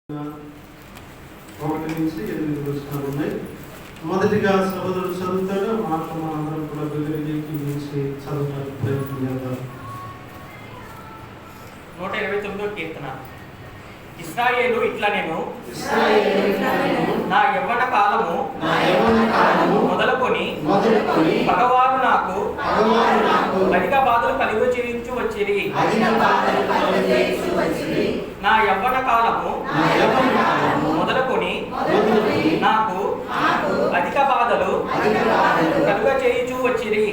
1 నుంచి 8 వచనాలు ఉన్నాయి. మొదటిగా సహోదరుడు చదువుతాడు. మాటలు మనందరం కూడా బెదిరికి మించి చదవడానికి ప్రయత్నం చేద్దాం. 129వ కీర్తన. ఇశ్రాయేలు ఇట్లా నేను నా యవ్వన కాలము మొదలుకొని పగవారు నాకు అధిక బాధలు కలుగు చేయించు వచ్చిరి. నా యవ్వన కాలము మొదలుకొని నాకు అధిక బాధలు కలుగ చేయించు వచ్చిరి.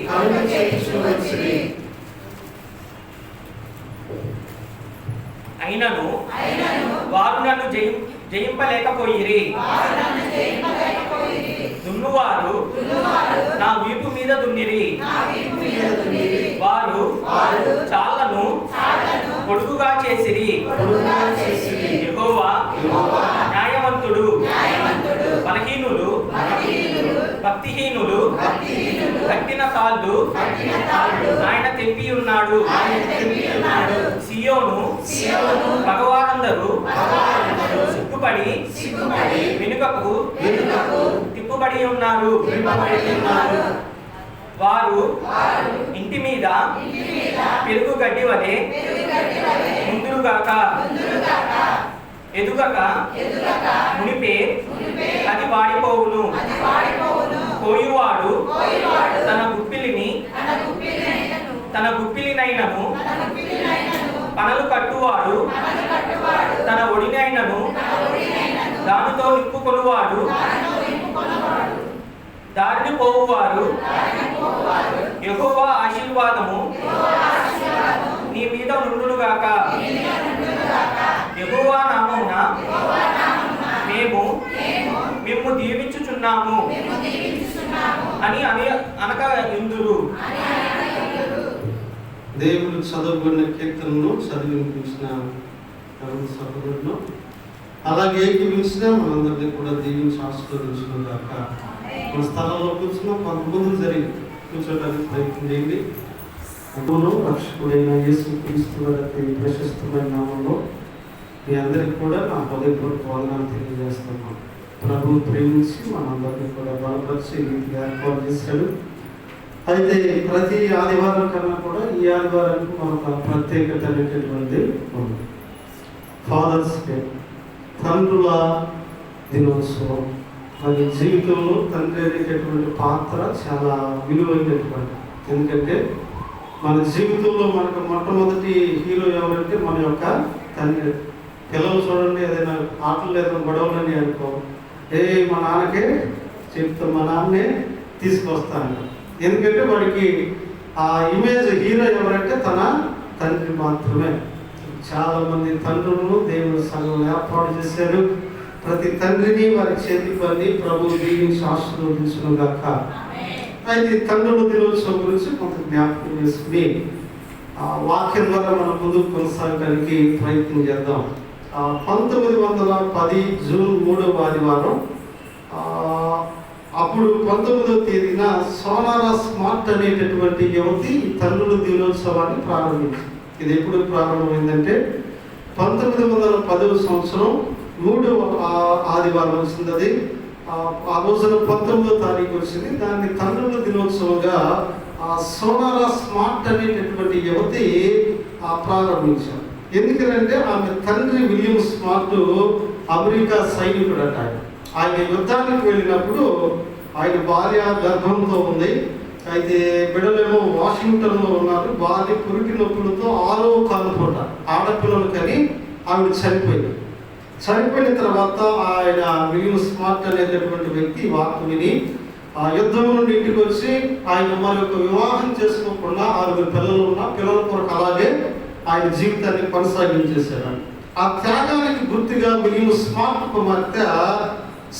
అయినను వారు నన్ను జయింపలేకపోయిరి. దున్నువారు నా వీపు మీద దున్నిరి. వారు చాళ్లను పొడుగుగా చేసిరి. యెహోవా న్యాయవంతుడు. బలహీనులు భక్తిహీనులు కట్టిన తాళ్ళు ఆయన తెంపి ఉన్నాడు. సియోను భగవానందరూ సిగ్గుపడి వెనుకకు తిప్పుబడి ఉన్నారు. వారు ఇంటి మీద పెరుగు గడ్డి వలె ముందురుగాక ఎదుగక మునిపే అది వాడిపోవును. కోయువాడు తన గుప్పిలినైనను పనలు కట్టువాడు తన ఒడినైనను దానితో నింపుకొనువాడు. దారిని పోవువారు యెహోవా ఆశీర్వాదము నీ మీద నుండునుగాక. యెహోవా నామమున మేము దీవించుచున్నాము అని అనక ఇందురు. దేవుడు చదవబడిన కీర్తనను చదివి వినిపించిన సహోదరులను అలాగే ఏకీవించిన మనందరినీ కూడా దీవించి ఆశీర్వదించిన దాక మన స్థలంలో కూర్చున్న కొంతమంది జరిగి కూర్చోడానికి ప్రయత్నం చేయండి. అందులో రక్షకుడైన యేసుక్రీస్తు వారి ప్రశస్తమైన నామంలో మీ అందరికీ కూడా నా హృదయపూర్వక వందనాలు తెలియజేస్తున్నాను. ప్రభువు ప్రేమించి మనందరినీ కూడా బలపరిచి రీతిగా ఏర్పాటు చేశాడు. అయితే ప్రతి ఆదివారం కన్నా కూడా ఈ ఆదివారానికి మనకు ప్రత్యేకత అనేటటువంటి ఉంది. ఫాదర్స్ డే, తండ్రుల దినోత్సవం. మరి జీవితంలో తండ్రి అనేటటువంటి పాత్ర చాలా విలువైనటువంటి. ఎందుకంటే మన జీవితంలో మనకు మొట్టమొదటి హీరో ఎవరంటే మన యొక్క తండ్రి. పిల్లలు చూడండి, ఏదైనా ఆటలు ఏదైనా గొడవలని అనుకో, మా నాన్నకే చెప్తా, మా నాన్నే తీసుకొస్తాను. ఎందుకంటే వాడికి ఆ ఇమేజ్ హీరో ఎవరంటే తన తండ్రి మాత్రమే. చాలామంది తండ్రులను దేవుడు సంఘం ఏర్పాటు చేశారు. ప్రతి తండ్రిని వారి చేతి పని ప్రభువు దీవించి ఆశీర్వదించును గాక. అయితే తండ్రుల దినోత్సవం గురించి కొంత జ్ఞాపకం చేసుకుని వాక్యం ద్వారా మనం ముందుకు కొనసాగడానికి ప్రయత్నం చేద్దాం. 1910 జూన్ 3వ ఆదివారం, అప్పుడు 19వ తేదీన సోనారా స్మార్ట్ అనేటటువంటి యువతి తండ్రుల దినోత్సవాన్ని ప్రారంభించింది. ఇది ఎప్పుడు ప్రారంభమైందంటే 1910వ సంవత్సరం 3వ ఆదివారం వచ్చింది. అది ఆ రోజున 19వ తారీఖు వచ్చింది. దాన్ని తండ్రుల దినోత్సవంగా సోనారా స్మార్ట్ అనేటటువంటి యువతి ప్రారంభించారు. ఎందుకంటే ఆమె తండ్రి విలియం స్మార్ట్ అమెరికా సైనికుడు అంట. ఆయన యుద్ధానికి వెళ్ళినప్పుడు ఆయన భార్య గర్భంతో ఉంది. అయితే బిడ్డలేమో వాషింగ్టన్లో ఉన్నారు. భార్య పురుటి నొప్పులతో 6వ కానుపూట ఆడపిల్లలు కానీ ఆవిడ చనిపోయింది. చనిపోయిన తర్వాత ఆయన విలియం స్మార్ట్ అనేటటువంటి వ్యక్తి వార్త విని ఆ యుద్ధం నుండి ఇంటికి వచ్చి ఆయన మరొక వివాహం చేసుకోకుండా 6 పిల్లలు ఉన్న పిల్లల కొరకు అలాగే ఆయన జీవితాన్ని కొనసాగించేశారు. ఆ త్యాగానికి గుర్తుగా విలియం స్మార్ట్ కుమార్తె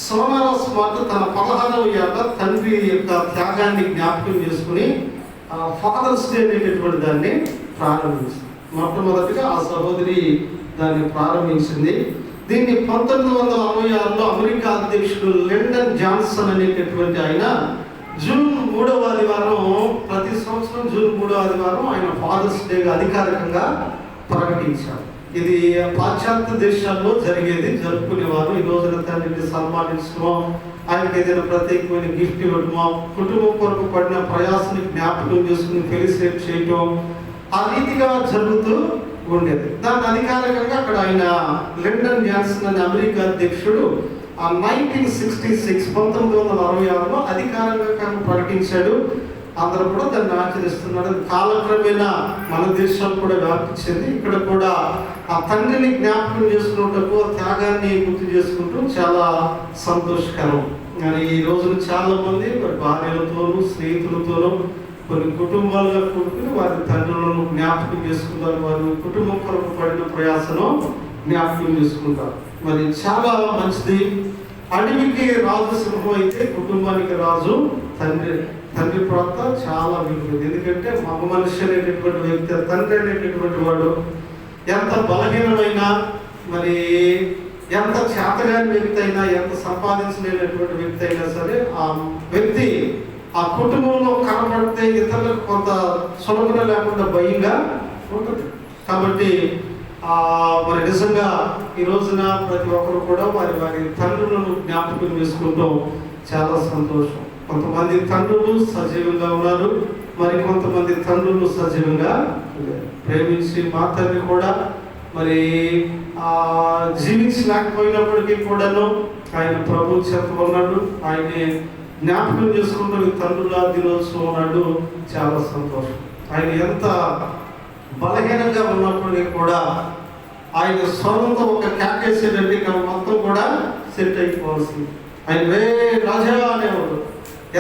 సోనారా స్మార్ట్ తన 16వ ఏట తండ్రి యొక్క త్యాగాన్ని జ్ఞాపకం చేసుకుని ఫాదర్స్ డే అనేటటువంటి దాన్ని ప్రారంభించింది. మొట్టమొదటిగా ఆ సహోదరి దాన్ని ప్రారంభించింది. దీన్ని 1966లో అమెరికా అధ్యక్షుడు లిండన్ జాన్సన్ అనేటటువంటి ఆయన జూన్ 3వ ఆదివారం, ప్రతి సంవత్సరం జూన్ 3వ ఆదివారం ఆయన ఫాదర్స్ డేగా అధికారికంగా ప్రకటించారు. ఇది పాశ్చాత్య దేశాల్లో జరిగేది, జరుపుకునేవారు. ఈ రోజున తండ్రిని సన్మానించడమో, ఆయనకి ఏదైనా ప్రత్యేకమైన గిఫ్ట్ ఇవ్వడమో, కుటుంబం కొరకు పడిన ప్రయాసాన్ని జ్ఞాపకం చేసుకుని ఫెలిసిటేట్ చేయటం, ఆ రీతిగా జరుగుతూ ఉండేది. దాని అధికారికంగా అక్కడ ఆయన లిండన్ జాన్సన్ అనే అమెరికా అధ్యక్షుడు 1966 1966లో అధికారికంగా ప్రకటించాడు. అందరూ కూడా దాన్ని ఆచరిస్తున్నాడు. కాలక్రమేణా మన దేశం కూడా వ్యాపించింది. ఇక్కడ కూడా ఆ తండ్రిని జ్ఞాపకం చేసుకున్నటకు, త్యాగాన్ని గుర్తు చేసుకుంటూ చాలా సంతోషకరం. కానీ ఈ రోజున చాలా మంది వారి భార్యలతోనూ స్నేహితులతోనూ కొన్ని కుటుంబాలుగా కూడుకుని వారి తండ్రులను జ్ఞాపకం చేసుకుంటారు. వారి కుటుంబం కొరకు పడిన ప్రయాసను జ్ఞాపకం చేసుకుంటారు. మరి చాలా మంచిది. అడవికి రాజు సింహం అయితే కుటుంబానికి రాజు తండ్రి. తండ్రి ప్రాంత చాలా విలువైంది. ఎందుకంటే మగ మనిషి అనేటటువంటి వ్యక్తి, తండ్రి అనేటటువంటి వాడు ఎంత బలహీనమైనా, మరి ఎంత చేతగాని వ్యక్తి అయినా, ఎంత సంపాదించలేనటువంటి వ్యక్తి అయినా సరే, ఆ వ్యక్తి ఆ కుటుంబంలో కనబడితే ఇతరులకు కొంత సులభన లేకుండా భయంగా ఉంటుంది. కాబట్టి మరి నిజంగా ఈ రోజున ప్రతి ఒక్కరు కూడా వారి వారి తండ్రులను జ్ఞాపకం చేసుకుంటాం. చాలా సంతోషం. కొంతమంది తండ్రులు సజీవంగా ఉన్నారు, మరి కొంతమంది తండ్రులు సజీవంగా ప్రేమించి మా తండ్రి కూడా మరి జీవించలేకపోయినప్పటికీ కూడాను ఆయన ప్రభు చేత ఉన్నాడు. ఆయన్ని జ్ఞాపకం చేసుకుంటూ తండ్రుల దినోత్సవం నాడు చాలా సంతోషం. ఆయన ఎంత బలహీనంగా ఉన్నప్పటికీ కూడా ఆయన స్వరంతో ఒక కేకేసేటంటే ఇక్కడ మొత్తం కూడా సెట్ అయిపోవాల్సింది. ఆయన వే రాజా అనేవాడు.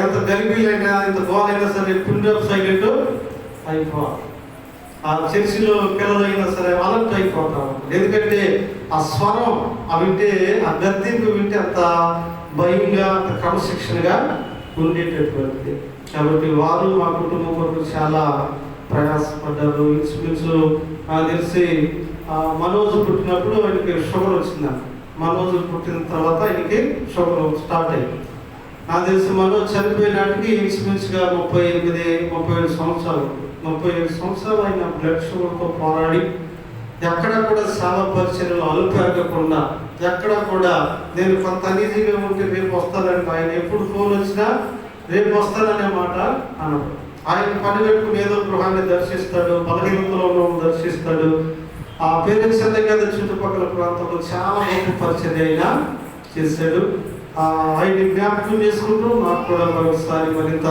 ఎంత గలిబీలైనా, ఎంత గోలైనా సరే పుంజాబ్ సైలెంట్ అయిపోవాలి. ఆ చర్చిలో పిల్లలైనా సరే అలర్ట్ అయిపోతాం. ఎందుకంటే ఆ స్వరం వింటే, ఆ గద్దెంపు వింటే అంత భయంగా, అంత క్రమశిక్షణగా ఉండేటటువంటిది. కాబట్టి వారు మా కుటుంబం కొరకు చాలా ప్రయాసపడ్డారు. ఇంచుమించు తెలిసి మనోజ్ పుట్టినప్పుడు ఆయనకి షుగర్ వచ్చిందంట. మనోజ్ పుట్టిన తర్వాత ఆయనకి షుగర్ స్టార్ట్ అయింది. నాకు తెలిసి మనోజ్ చనిపోయినాటికి ఇంచుమించుగా 37 సంవత్సరాలు. 37 సంవత్సరాలు ఆయన బ్లడ్ షుగర్తో పోరాడి ఎక్కడ కూడా సేవ పరిచయలు అలుపెరగకుండా, ఎక్కడ కూడా నేను కొంత అనీజీగా ఉంటే రేపు వస్తానంటే ఆయన ఎప్పుడు ఫోన్ వచ్చినా రేపు వస్తాననే మాట అనడు. ఆయన పని పెట్టుకుని ఏదో గృహాన్ని దర్శిస్తాడు, బలహీనతలో దర్శిస్తాడు. ఆ పేరెంట్స్ అంతే కదా చుట్టుపక్కల ప్రాంతంలో చాలా గొప్ప పరిచయం అయినా చేశాడు. ఆయన్ని జ్ఞాపకం చేసుకుంటూ నాకు కూడా మరొకసారి మరింత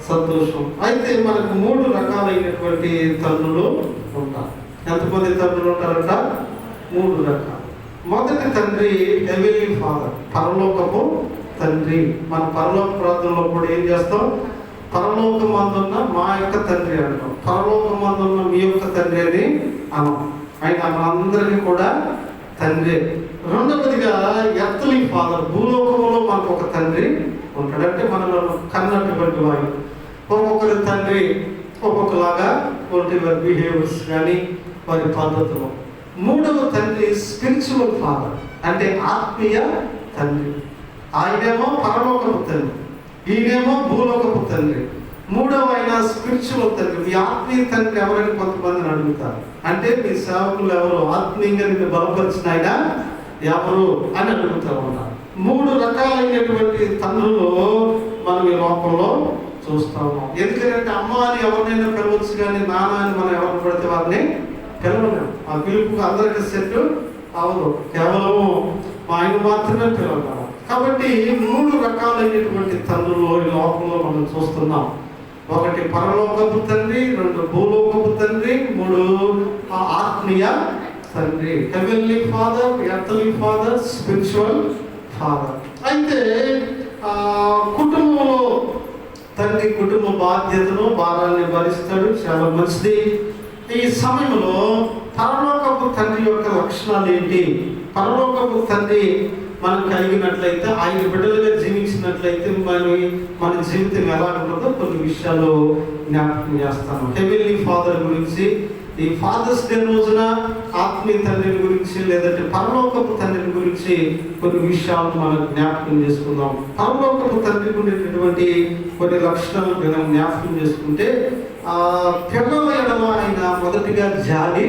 సంతోషం. అయితే మనకు 3 రకాలైనటువంటి తండ్రులు ఉంటారు. ఎంతమంది తండ్రులు ఉంటారంట? 3 రకాలు. మొదటి తండ్రి హెవెన్లీ ఫాదర్, పరలోకపు తండ్రి. మన పరలోక ప్రాంతంలో కూడా ఏం చేస్తాం? పరలోకమందున్న మా యొక్క తండ్రి అంటాం. పరలోకమందున్న మీ యొక్క తండ్రి అని అనం. ఆయన మనందరికీ కూడా తండ్రి. రెండవదిగా ఎర్త్లీ ఫాదర్, భూలోకంలో మనకు ఒక తండ్రి ఉంటాడు. అంటే మనలో కన్నటువంటి వాడు. ఒక్కొక్కరి తండ్రి ఒక్కొక్కలాగా వారి బిహేవియర్స్ కానీ వారి పద్ధతులు. మూడవ తండ్రి స్పిరిచువల్ ఫాదర్, అంటే ఆత్మీయ తండ్రి. ఆయనేమో పరలోకపు తండ్రి, ఈయనేమో భూలోకపు తండ్రి. మూడవ ఆయన స్పిరిచువల్ తండ్రి. మీ ఆత్మీయ తండ్రి ఎవరని కొంతమందిని అడుగుతారు. అంటే మీ సేవకులు ఎవరు, ఆత్మీయంగా నిన్ను బలపరిచిన ఆయన ఎవరు అని అడుగుతూ ఉన్నారు. 3 రకాలైనటువంటి తండ్రులు మనం ఈ లోకంలో చూస్తూ ఉన్నాం. ఎందుకంటే అమ్మ అని ఎవరినైనా పిలవచ్చు, కానీ నాన్న అని మనం ఎవరిని పడితే వారిని పిలవలేము. ఆ పిలుపుకు అందరికీ సెట్ అవదు, కేవలం ఆయన మాత్రమే పిలవగలం. కాబట్టి 3 రకాలైనటువంటి తండ్రులు ఈ లోకంలో మనం చూస్తున్నాం. 1 పరలోకపు తండ్రి, 2 భూలోకపు తండ్రి, 3 ఆత్మీయ తండ్రి. Heavenly father, earthly father, spiritual father. అయితే కుటుంబంలో తండ్రి కుటుంబ బాధ్యతను, భారాన్ని భరిస్తాడు. చాలా మంచిది. ఈ సమయంలో పరలోకపు తండ్రి యొక్క లక్షణాలు ఏంటి? పరలోకపు తండ్రి మనం కలిగినట్లయితే, ఆయన బిడ్డలుగా జీవించినట్లయితే మన జీవితం ఎలా ఉంటుందో కొన్ని విషయాలు జ్ఞాపకం చేస్తాను. హెవెన్లీ ఫాదర్ గురించి, ఈ ఫాదర్స్ డే రోజున ఆత్మీయ తండ్రిని గురించి, లేదంటే పరలోకపు తండ్రిని గురించి కొన్ని విషయాలు మనం జ్ఞాపకం చేసుకుందాం. పరలోకపు తండ్రికి ఉండేటటువంటి కొన్ని లక్షణాలు మనం జ్ఞాపకం చేసుకుంటే, పిల్లల ఎడల ఆయన మొదటిగా జాలి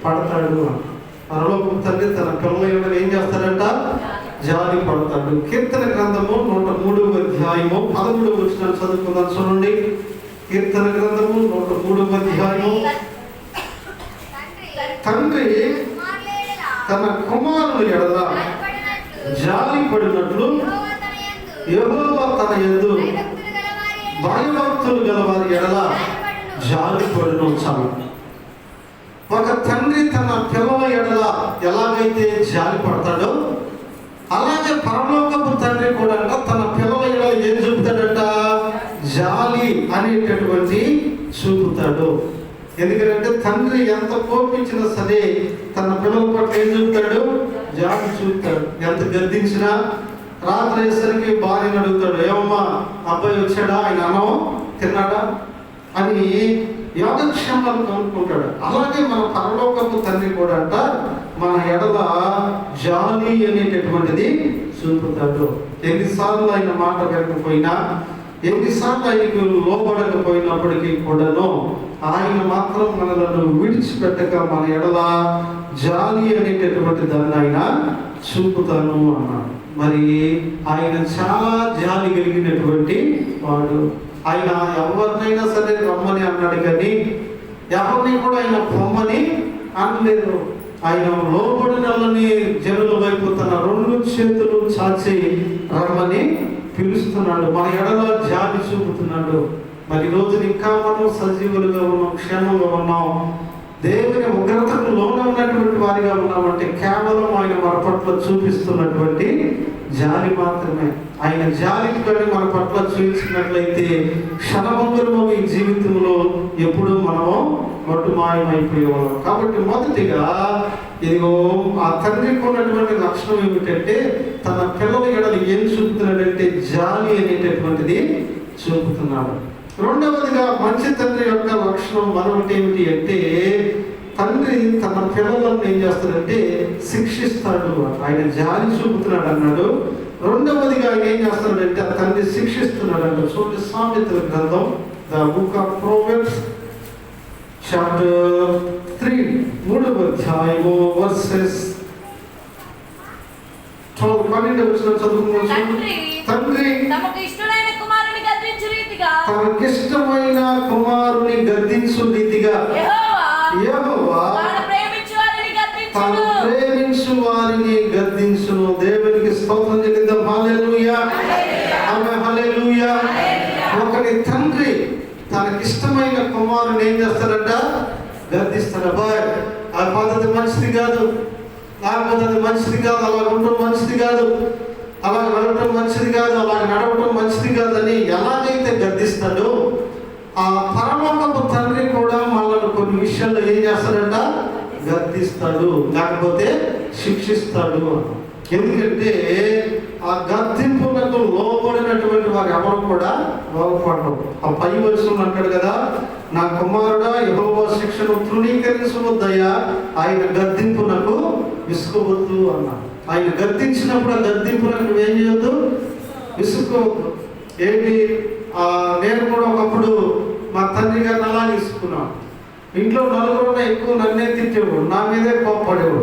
పడతాడు. పరలోకపు తండ్రి తన పిల్లల యొక్క ఏం చేస్తాడంట? జాలి పడతాడు. కీర్తన గ్రంథము 103వ అధ్యాయము 13వ వచనం చదువుకుందాం. చూడండి, కీర్తన గ్రంథము 103వ అధ్యాయము. తండ్రి తన కుమారుని ఎడల జాలి పడినట్లు యెహోవా తన యందు భయభక్తులు గల వారి ఎడల జాలి పడును. చాలు. ఒక తండ్రి తన పిల్లల ఎడల ఎలాగైతే జాలి పడతాడో అలాగే పరలోకపు తండ్రి కూడా తన పిల్లల ఎడల ఏం చూపుతాడట? జాలి అనేటటువంటి చూపుతాడు. ఎందుకంటే తండ్రి ఎంత కోపించినా సరే తన పిల్లల పట్ల ఏం చూపుతాడు? జాలి చూపుతాడు. ఎంత గద్దించినా రాత్రి అయ్యేసరికి భార్యను అడుగుతాడు, ఏమమ్మా అబ్బాయి వచ్చాడా, ఆయన అన్నం తిన్నాడా అని యోగక్షేమాలు కనుక్కుంటాడు. అలాగే మన పరలోకపు తండ్రి కూడా అంట మన ఎడల జాలి అనేటటువంటిది చూపుతాడు. ఎన్నిసార్లు ఆయన మాట వినకపోయినా, ఎన్నిసార్లు ఆయనకు లోబడకపోయినప్పటికీ కూడాను ఆయన మాత్రం మనలను విడిచిపెట్టక మన ఎడల జాలి అనేటటువంటి దాన్ని ఆయన చూపుతాను అన్నాడు. మరి ఆయన చాలా జాలి కలిగినటువంటి వాడు. ఆయన ఎవరినైనా సరే రమ్మని అన్నాడు, కానీ ఎవరిని కూడా ఆయన పొమ్మని అనలేదు. ఆయన లోబడినని జనుల వైపు తన 2 చేతులు చాచి రమ్మని పిలుస్తున్నాడు. మన ఎడల జాలి చూపుతున్నాడు. మరి రోజు ఇంకా మనం సజీవులుగా ఉన్నాం, క్షేమంగా ఉన్నాం, దేవుని ఉగ్రతకు లోన ఉన్నటువంటి వారిగా ఉన్నామంటే కేవలం ఆయన మన పట్ల చూపిస్తున్నటువంటి జాలి మాత్రమే. ఆయన జాలికి కానీ మన పట్ల చూపించినట్లయితే క్షణమంగళము ఈ జీవితంలో ఎప్పుడూ మనము మటుమాయమైపోయేవాళ్ళం. కాబట్టి మొదటిగా ఇదిగో ఆ తండ్రికి ఉన్నటువంటి లక్షణం ఏమిటంటే తన పిల్లల ఎడల ఏం చూపుతున్నాడంటే జాలి అనేటటువంటిది చూపుతున్నాడు. రెండవదిగా మంచి తండ్రి యొక్క లక్షణం మరొకటి ఏమిటి అంటే తండ్రి తన పిల్లలను ఏం చేస్తాడంటే శిక్షిస్తాడు. ఆయన జాలి చూపుతున్నాడు అన్నాడు. రెండవదిగా ఆయన ఏం చేస్తాడంటే ఆ తండ్రి శిక్షిస్తున్నాడు అన్నాడు. చూడండి, సామెతల గ్రంథం the book of proverbs chapter 3 3వ అధ్యాయము వర్సెస్ 12 వచనం చదువుకుందాం. తండ్రి తనకిష్టమైన కుమారుని గద్దించు రీతిగా యెహోవా తాను ప్రేమించు వారిని గద్దించును. దేవునికి స్తోత్రం చెల్లిద్దాం. హల్లెలూయా, ఆమేన్, హల్లెలూయా. ఒకరి తండ్రి తనకిష్టమైన కుమారుని ఏం చేస్తాడంట? గద్దిస్తాడు. అబ్బాయి ఆ పద్ధతి మంచిది కాదు, లేకపోతే అది మంచిది కాదు, అలా ఉండటం మంచిది కాదు, అలా వెళ్ళటం మంచిది కాదు, అలా నడవటం మంచిది కాదని ఎలాగైతే గద్దిస్తాడో ఆ పరలోకపు తండ్రి కూడా మనల్ని కొన్ని విషయాల్లో ఏం చేస్తాడంట? గద్దిస్తాడు, లేకపోతే శిక్షిస్తాడు. ఎందుకంటే ఆ గద్దింపులకు లోబడినటువంటి వారు ఎవరు కూడా బాగుపడరు. ఆ పై వరుసలో అంటాడు కదా, నా కుమారుడా యెహోవా శిక్షను తృణీకరించవద్దయ్యా, ఆయన గద్దింపునకు విసుకోవద్దు అన్నాడు. ఆయన గద్దించినప్పుడు ఆ గద్దింపునకు నువ్వేం చేయొద్దు? విసుకోవద్దు. ఏంటి, నేను కూడా ఒకప్పుడు మా తండ్రి గారిని అలా తీసుకున్నాను. ఇంట్లో నలుగురు ఎక్కువ నన్నే తిట్టేవాడు, నా మీదే కోప్పడేవాడు,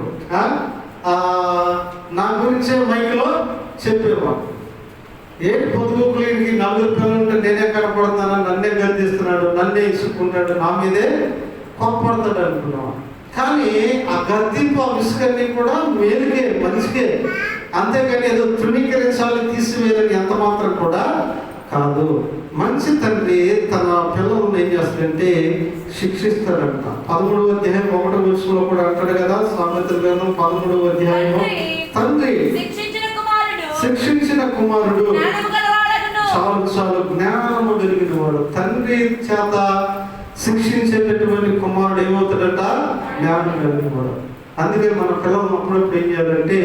నా గురించే మైక్లో చెప్పేవాడు. ఏంటి పొద్దుగోకులు ఇంటికి 4 పిల్లలు ఉంటే నేనే కనపడుతున్నాను, నన్నే గద్దిస్తున్నాడు, నన్నే ఇసుకుంటాడు, నా మీదే కోప్పడతాడు అనుకున్నాను. కానీ ఆ గద్దింపు ఆ విసుకన్నీ కూడా మేలుకే, మంచికే, అంతేకాని ఏదో తృణీకరించాలని తీసివేయాలని ఎంత మాత్రం కూడా కాదు. మంచి తండ్రి తన పిల్లలను ఏం చేస్తాడంటే శిక్షిస్తాడంట. 13వ అధ్యాయం 1వ వచనంలో కూడా అంటాడు కదా, సామెతల గ్రంథం 13వ అధ్యాయం, తండ్రి శిక్షించిన కుమారుడు చాలు జ్ఞానము కలిగిన వాడు. తండ్రి చేత శిక్షించేటటువంటి కుమారుడు ఏమవుతాడంట? జ్ఞానం కలిగిన వాడు. అందుకే మన పిల్లలను అప్పుడప్పుడు ఏం చేయాలంటే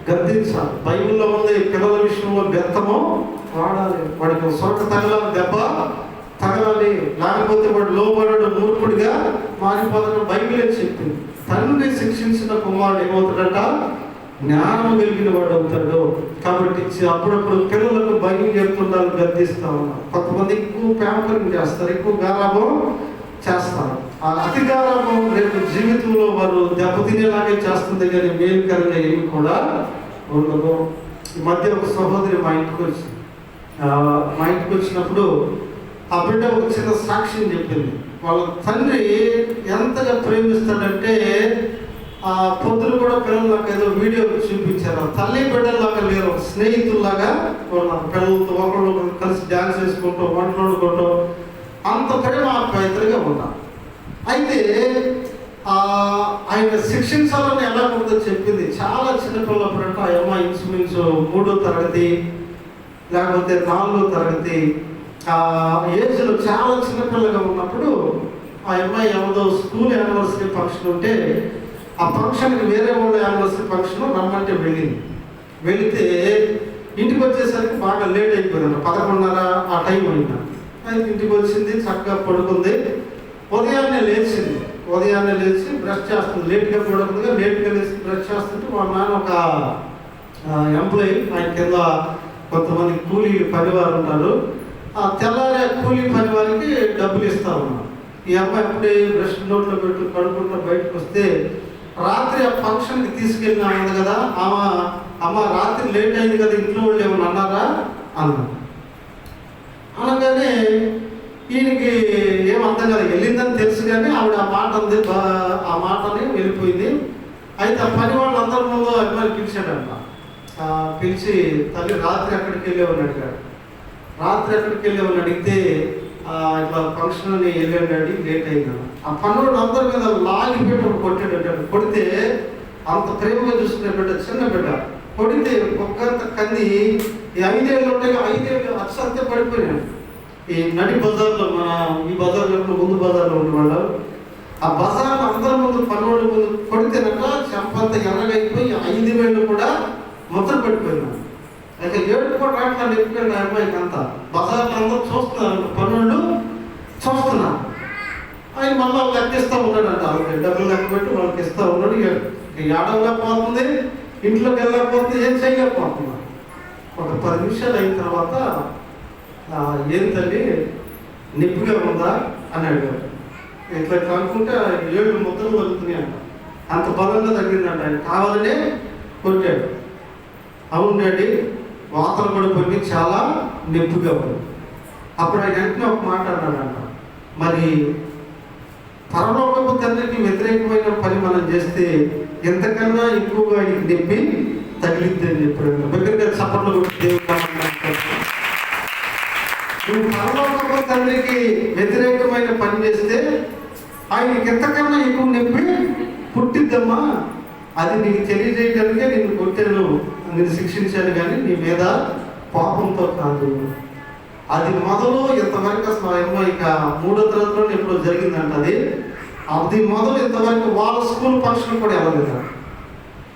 గద్దించాలి. బైబిల్లో ఉంది, పిల్లల విషయంలో బెత్తము వాడాలి. వాడికి సొరక తగలాలి, దెబ్బ తగలాలి, లేకపోతే వాడు లోబడడు, మూర్ఖుడిగా మారిపోతాడు. బైబిలే చెప్పింది. తండ్రి శిక్షించిన కుమారుడు ఏమవుతాడట? జ్ఞానం కలిగిన వాడు అవుతాడు. కాబట్టి అప్పుడప్పుడు పిల్లలకు భయం చెప్తుండాలి, గద్దిస్తా ఉన్నారు. కొంతమంది ఎక్కువ పేపరింగ్ చేస్తారు, ఎక్కువ గారాబం చేస్తారు. ఆ అధికారము రేపు జీవితంలో వారు దెబ్బతినేలాగే చేస్తుంది, కానీ మేలుకరంగా ఏమి కూడా ఉండదు. ఈ మధ్య ఒక సహోదరి మా ఇంటికి వచ్చింది. మా ఇంటికి వచ్చినప్పుడు ఆ బిడ్డ ఒక చిన్న సాక్ష్యం చెప్పింది. వాళ్ళ తండ్రి ఎంతగా ప్రేమిస్తాడంటే ఆ పొద్దులు కూడా పిల్లలు నాకు ఏదో వీడియో చూపించారు. తల్లి బిడ్డల్లాగా లేరు, స్నేహితుల్లాగా వాళ్ళ పిల్లలతో ఒకళ్ళు కలిసి డ్యాన్స్ వేసుకుంటూ వంటలు వండుకుంటూ అంత ప్రేమ ఆప్యాయతలుగా ఉన్నారు. అయితే ఆయన శిక్షించాలని ఎలా ఉందో చెప్పింది. చాలా చిన్నపిల్లప్పుడంట ఆ అమ్మాయి ఇంచుమించు 3వ తరగతి లేకపోతే 4వ తరగతి ఆ ఏజ్లో చాలా చిన్నపిల్లగా ఉన్నప్పుడు ఆ అమ్మాయి ఎవరిదో స్కూల్ యానివర్సరీ ఫంక్షన్ ఉంటే ఆ ఫంక్షన్కి వేరే వాళ్ళ యానివర్సరీ ఫంక్షన్ రమ్మంటే వెళ్ళింది. వెళితే ఇంటికి వచ్చేసరికి బాగా లేట్ అయిపోయింది, 11:30 ఆ టైం అయింది. అయితే ఇంటికి వచ్చింది, చక్కగా పడుకుంది. ఉదయాన్నే లేచి బ్రష్ చేస్తుంది. లేట్గా పడుకుందిగా, లేట్గా లేచి బ్రష్ చేస్తుంటే వాళ్ళ నాన్న ఒక ఎంప్లాయీ, ఆయన కింద కొంతమంది కూలీ పనివారు ఉంటారు. ఆ తెల్లారే కూలీ పని వారికి డబ్బులు ఇస్తా ఉన్నారు. ఈ అమ్మాయి అప్పుడే బ్రష్ నోట్లో పెట్టి పడుకుంటూ బయటకు వస్తే రాత్రి ఆ ఫంక్షన్కి తీసుకెళ్ళినా ఉంది కదా, అమ్మ రాత్రి లేట్ అయింది కదా, ఇంట్లో వాళ్ళు ఏమన్నా అన్నారా అన్నారు. అనగానే ఈయనకి ఏం అర్థం కాదు, వెళ్ళిందని తెలుసు కానీ ఆవిడ ఆ మాటని వెళ్ళిపోయింది. అయితే ఆ పని వాళ్ళందరి ముందు అభిమాని పిలిచాడంట. పిలిచి తల్లి రాత్రి ఎక్కడికి వెళ్ళేవని అడిగాడు. అడిగితే ఇట్లా ఫంక్షన్ అని వెళ్ళాడు, లేట్ అయిందని. ఆ పనులు అందరి మీద లాగి పెట్టి కొట్టాడు. కొడితే అంత ప్రేమగా చూసుకునే బిడ్డ, చిన్న బిడ్డ, కొడితే ఒక్కంత కంది 5 ఏళ్ళు ఉంటాయి, 5 ఏళ్ళు అచ్చంతే పడిపోయినాడు. ఈ నడి బజార్లో ఈ బజార్లో ముందు బజార్లో ఉండేవాళ్ళు, ఆ బజార్లో అందరి ముందు పనుల ముందు కొడితేనట చెంపంత ఎర్రగైపోయి 5 వేళ్ళు కూడా ముద్ర పడిపోయినాడు. అయితే 7 కూడా రావట్లేదు ఎప్పుడైనా అమ్మాయికి అంతా బజార్లో అందరూ చూస్తున్నారు, పనులు చూస్తున్నారు. ఆయన మళ్ళీ లెక్కిస్తూ ఉన్నాడంట, డబ్బులు లెక్క పెట్టి వాళ్ళకి ఇస్తూ ఉన్నాడు. ఏడవలేకపోతుంది, ఇంట్లోకి వెళ్ళకపోతే ఏం చేయలేకపోతున్నాడు. ఒక 10 నిమిషాలు అయిన తర్వాత ఏం తల్లి నిప్పుగా ఉందా అని అడిగాడు. ఇట్లా అనుకుంటే 7 ముద్దలు తగ్గుతున్నాయి అంట. అంత బలంగా తగ్గిందంట. ఆయన కావాలనే కొట్టాడు. అవును డాడీ, వాతలు పడిపోయి చాలా నొప్పిగా ఉంది. అప్పుడు ఆయన వెంటనే ఒక మాట అన్నాడంట, మరి పరలోకపు తండ్రికి వ్యతిరేకమైన పని మనం చేస్తే ఎంతకన్నా ఎక్కువగా ఆయనకి నొప్పి తగిలిద్ది అని చెప్పాడు. దగ్గరగా చప్పట్లు కొట్టి దేవుడు, నువ్వు పరలోకపు తండ్రికి వ్యతిరేకమైన పని చేస్తే ఆయనకి ఎంతకన్నా ఎక్కువ నొప్పి పుట్టిద్దమ్మా. అది నీకు తెలియజేయడానికే నేను కొట్టాను, నేను శిక్షించాను, కానీ నీ మీద పాపంతో కాదు. అది మొదలు ఇంతవరకు అసలు ఏమో ఇక 3వ తరగతిలో ఎప్పుడో జరిగిందంట. అది మొదలు ఇంతవరకు వాళ్ళ స్కూల్ ఫంక్షన్ కూడా వెళ్ళలేదు.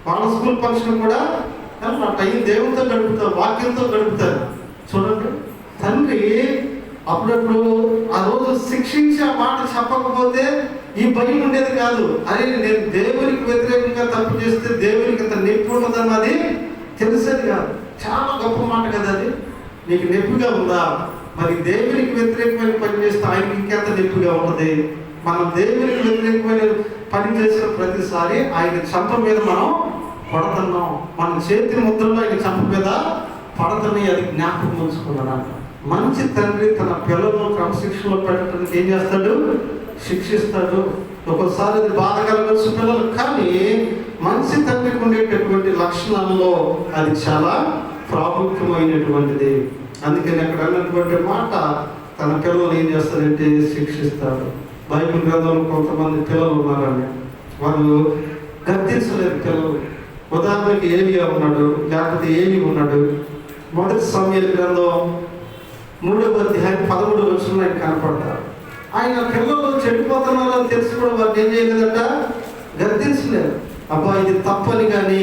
వాళ్ళ స్కూల్ ఫంక్షన్ కూడా టైం దేవునితో గడుపుతారు, వాక్యంతో గడుపుతారు. చూడండి, తండ్రి అప్పుడప్పుడు ఆ రోజు శిక్షించి ఆ మాట చెప్పకపోతే ఈ భయం ఉండేది కాదు. అరే నేను దేవునికి వ్యతిరేకంగా తప్పు చేస్తే దేవునికి ఇంత నొప్పి ఉండదన్నది తెలిసేది కాదు. చాలా గొప్ప మాట కదా అది. నీకు నొప్పిగా ఉందా? మరి దేవునికి వ్యతిరేకమైన పని చేస్తే ఆయనకి ఇంకెంత నొప్పిగా ఉంటుంది. మనం దేవునికి వ్యతిరేకమైన పని చేసిన ప్రతిసారి ఆయన చంప మీద మనం పడుతున్నాం. మన చేతి ముద్రలో ఆయన చంప మీద పడుతున్నాయి. అది జ్ఞాపకం ఉంచుకున్నాడు. మంచి తండ్రి తన పిల్లలను క్రమశిక్షణలో పెట్టడానికి ఏం చేస్తాడు? శిక్షిస్తాడు. ఒక్కోసారి అది బాధ కలగచ్చు పిల్లలు, కానీ మంచి తండ్రికి ఉండేటటువంటి లక్షణాల్లో అది చాలా ప్రాముఖ్యమైనటువంటిది. అందుకని అక్కడ అన్నటువంటి మాట, తన పిల్లలు ఏం చేస్తారంటే శిక్షిస్తాడు. బైబిల్ గ్రంథంలో కొంతమంది పిల్లలు ఉన్నారండి, వాళ్ళు గద్దించలేదు పిల్లలు. ఉదాహరణకి ఏలియా ఉన్నాడు, లేకపోతే ఏలి ఉన్నాడు. 1 సమూయేలు గ్రంథం 3వ అధ్యాయం 13వ వచనంలో ఆయన కనపడతారు. ఆయన పిల్లలు చెడిపోతున్నారని తెలిసి కూడా వారిని ఏం చేయలేదట, గద్దించలేదు. అబ్బా ఇది తప్పని కానీ,